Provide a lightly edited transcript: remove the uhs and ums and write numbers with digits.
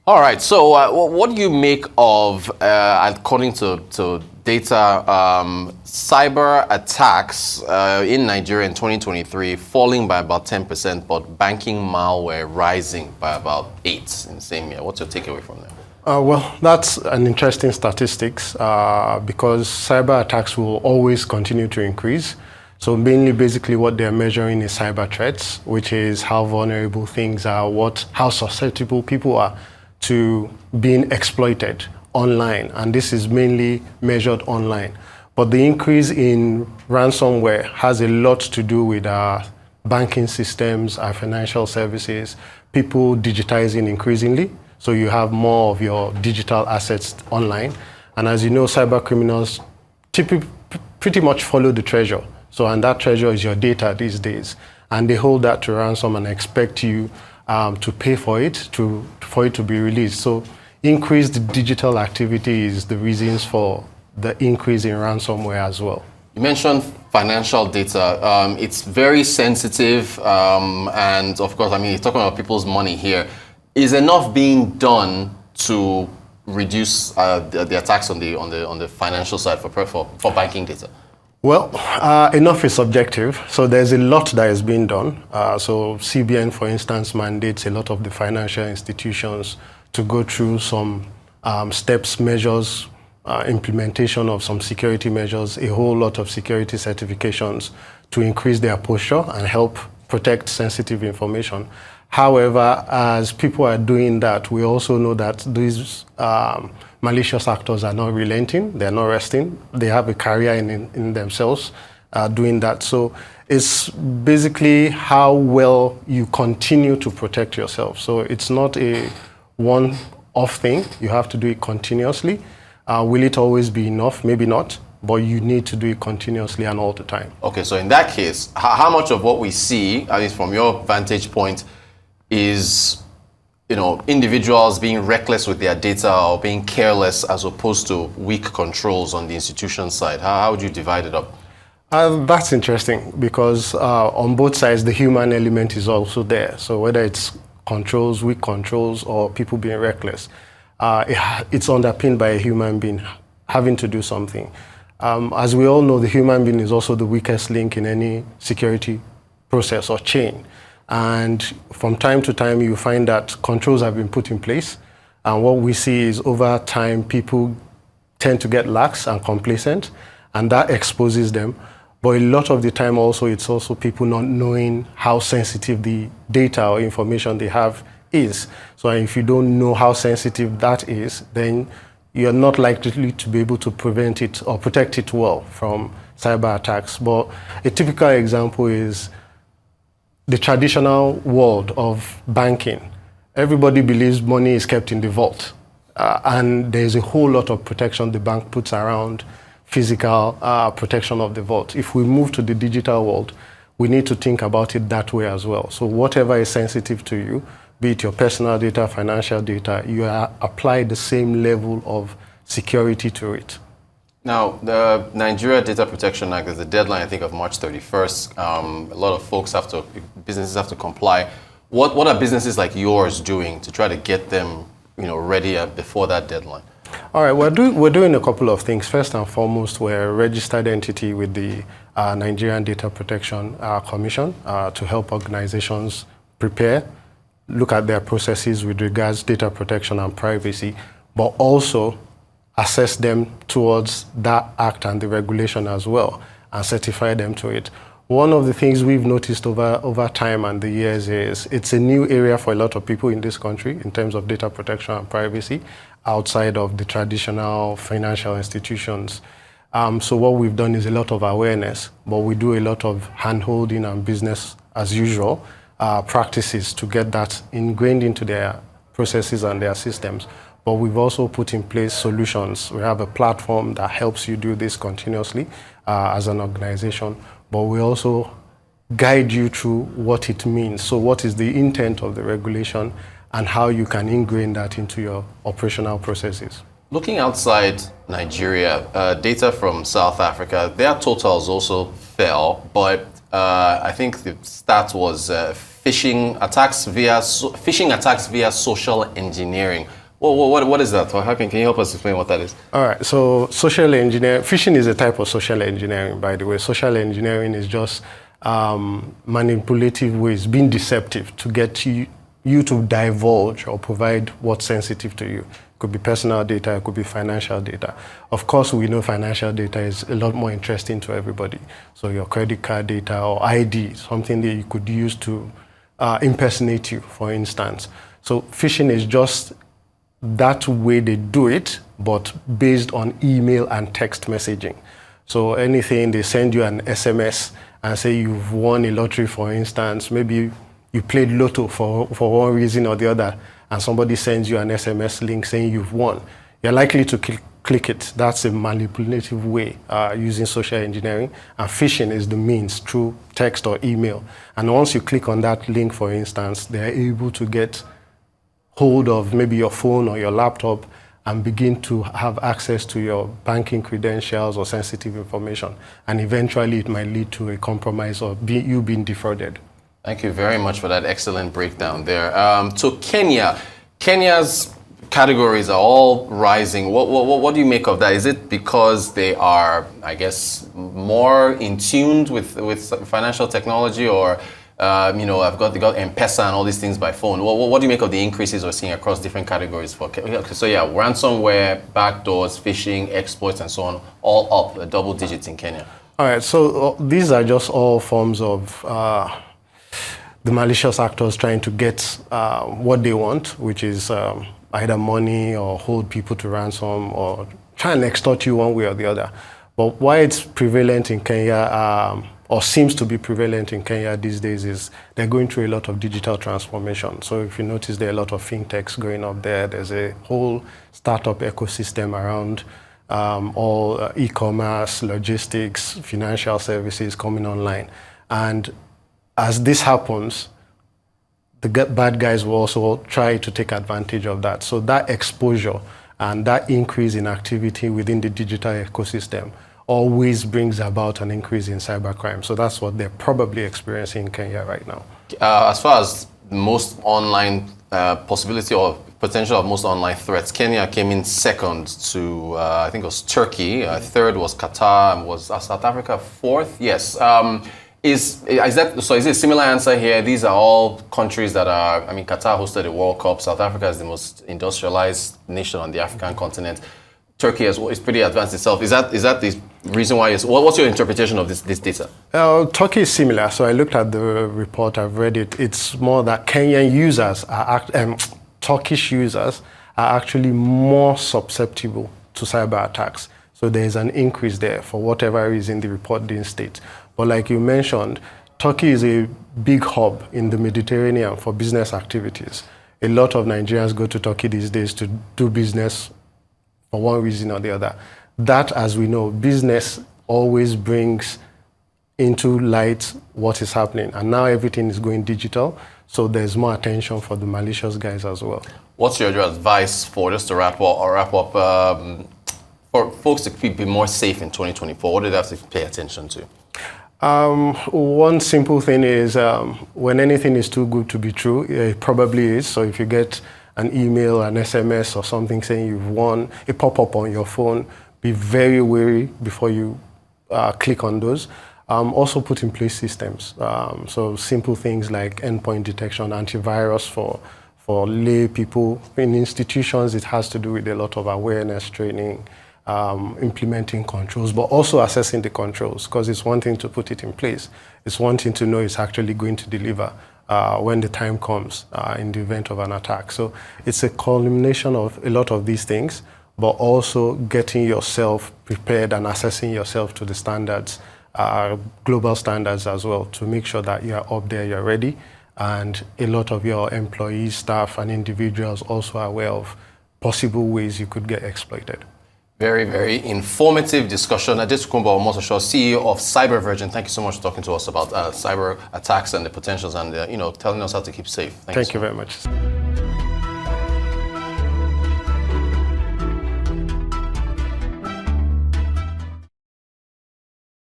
All right. So, what do you make of, according to data, cyber attacks in Nigeria in 2023 falling by about 10%, but banking malware rising by about 8% in the same year? What's your takeaway from that? Well, that's an interesting statistics because cyber attacks will always continue to increase. So mainly, basically, what they're measuring is cyber threats, which is how vulnerable things are, how susceptible people are to being exploited online. And this is mainly measured online. But the increase in ransomware has a lot to do with our banking systems, our financial services, people digitizing increasingly. So you have more of your digital assets online. And as you know, cyber criminals pretty much follow the treasure. So, and that treasure is your data these days. And they hold that to ransom and expect you to pay for it, for it to be released. So increased digital activity is the reasons for the increase in ransomware as well. You mentioned financial data. It's very sensitive. And of course, I mean, you're talking about people's money here. Is enough being done to reduce the attacks on the financial side for banking data? Well, enough is subjective. So there's a lot that is being done. So CBN, for instance, mandates a lot of the financial institutions to go through some steps, measures, implementation of some security measures, a whole lot of security certifications to increase their posture and help protect sensitive information. However, as people are doing that, we also know that these malicious actors are not relenting, they're not resting. They have a career in themselves doing that. So it's basically how well you continue to protect yourself. So it's not a one-off thing. You have to do it continuously. Will it always be enough? Maybe not. But you need to do it continuously and all the time. Okay, so in that case, how much of what we see, at least from your vantage point, is, individuals being reckless with their data or being careless as opposed to weak controls on the institution side? How would you divide it up? That's interesting because on both sides, the human element is also there. So whether it's controls, weak controls, or people being reckless, it's underpinned by a human being having to do something. As we all know, the human being is also the weakest link in any security process or chain. And from time to time, you find that controls have been put in place. And what we see is over time, people tend to get lax and complacent, and that exposes them. But a lot of the time also, it's also people not knowing how sensitive the data or information they have is. So if you don't know how sensitive that is, then you're not likely to be able to prevent it or protect it well from cyber attacks. But a typical example is the traditional world of banking. Everybody believes money is kept in the vault. And there's a whole lot of protection the bank puts around physical protection of the vault. If we move to the digital world, we need to think about it that way as well. So whatever is sensitive to you, be it your personal data, financial data, you apply the same level of security to it. Now, the Nigeria Data Protection Act is a deadline, I think, of March 31st. A lot of businesses have to comply. What are businesses like yours doing to try to get them, ready before that deadline? All right, we're doing a couple of things. First and foremost, we're a registered entity with the Nigerian Data Protection Commission to help organizations prepare, look at their processes with regards to data protection and privacy, but also assess them towards that act and the regulation as well, and certify them to it. One of the things we've noticed over time and the years is it's a new area for a lot of people in this country in terms of data protection and privacy outside of the traditional financial institutions. So what we've done is a lot of awareness, but we do a lot of hand-holding and business as usual practices to get that ingrained into their processes and their systems. But we've also put in place solutions. We have a platform that helps you do this continuously as an organization, but we also guide you through what it means. So what is the intent of the regulation and how you can ingrain that into your operational processes. Looking outside Nigeria, data from South Africa, their totals also fell, but I think the stat was phishing attacks via social engineering. What is that? Or can you help us explain what that is? All right. So social engineering, phishing is a type of social engineering, by the way. Social engineering is just manipulative ways, being deceptive to get you to divulge or provide what's sensitive to you. It could be personal data, it could be financial data. Of course, we know financial data is a lot more interesting to everybody. So your credit card data or ID, something that you could use to impersonate you, for instance. So phishing is just that way they do it, but based on email and text messaging. So anything, they send you an SMS and say you've won a lottery, for instance. Maybe you played lotto for one reason or the other, and somebody sends you an SMS link saying you've won. You're likely to click it. That's a manipulative way using social engineering. And phishing is the means through text or email. And once you click on that link, for instance, they're able to get hold of maybe your phone or your laptop and begin to have access to your banking credentials or sensitive information. And eventually it might lead to a compromise or you being defrauded. Thank you very much for that excellent breakdown there. So Kenya's categories are all rising. What do you make of that? Is it because they are, I guess, more in tune with financial technology, or they got M-Pesa and all these things by phone? What do you make of the increases we're seeing across different categories for? So yeah, ransomware, backdoors, phishing, exploits, and so on, all up double digits in Kenya. All right, so these are just all forms of the malicious actors trying to get what they want, which is either money or hold people to ransom or try and extort you one way or the other. But why it's prevalent in Kenya, or seems to be prevalent in Kenya these days, is they're going through a lot of digital transformation. So if you notice, there are a lot of fintechs going up there. There's a whole startup ecosystem around all e-commerce, logistics, financial services coming online. And as this happens, the bad guys will also try to take advantage of that. So that exposure and that increase in activity within the digital ecosystem always brings about an increase in cybercrime. So that's what they're probably experiencing in Kenya right now. As far as most online possibility or potential of most online threats, Kenya came in second to, I think it was Turkey. Third was Qatar, and was South Africa fourth? Yes. Is it a similar answer here? These are all countries that are, I mean, Qatar hosted a World Cup. South Africa is the most industrialized nation on the African continent. Turkey is pretty advanced itself. Is that the reason why? What's your interpretation of this data? Turkey is similar. So I looked at the report, I've read it. It's more that Kenyan users Turkish users are actually more susceptible to cyber attacks. So there's an increase there for whatever reason the report didn't state. But like you mentioned, Turkey is a big hub in the Mediterranean for business activities. A lot of Nigerians go to Turkey these days to do business for one reason or the other. That, as we know, business always brings into light what is happening. And now everything is going digital, so there's more attention for the malicious guys as well. What's your advice for, just to wrap up, for folks to be more safe in 2024? What do they have to pay attention to? One simple thing is when anything is too good to be true, it probably is. So if you get an email, an SMS or something saying you've won, a pop-up on your phone, be very wary before you click on those. Also put in place systems. So simple things like endpoint detection, antivirus for lay people. In institutions, it has to do with a lot of awareness training, implementing controls, but also assessing the controls, because it's one thing to put it in place. It's one thing to know it's actually going to deliver when the time comes in the event of an attack. So it's a culmination of a lot of these things, but also getting yourself prepared and assessing yourself to the standards, global standards as well, to make sure that you are up there, you're ready, and a lot of your employees, staff, and individuals also are aware of possible ways you could get exploited. Very, very informative discussion. Adetokunbo Omotosho, CEO of Cybervergent. Thank you so much for talking to us about cyber attacks and the potentials, and telling us how to keep safe. Thank you very much.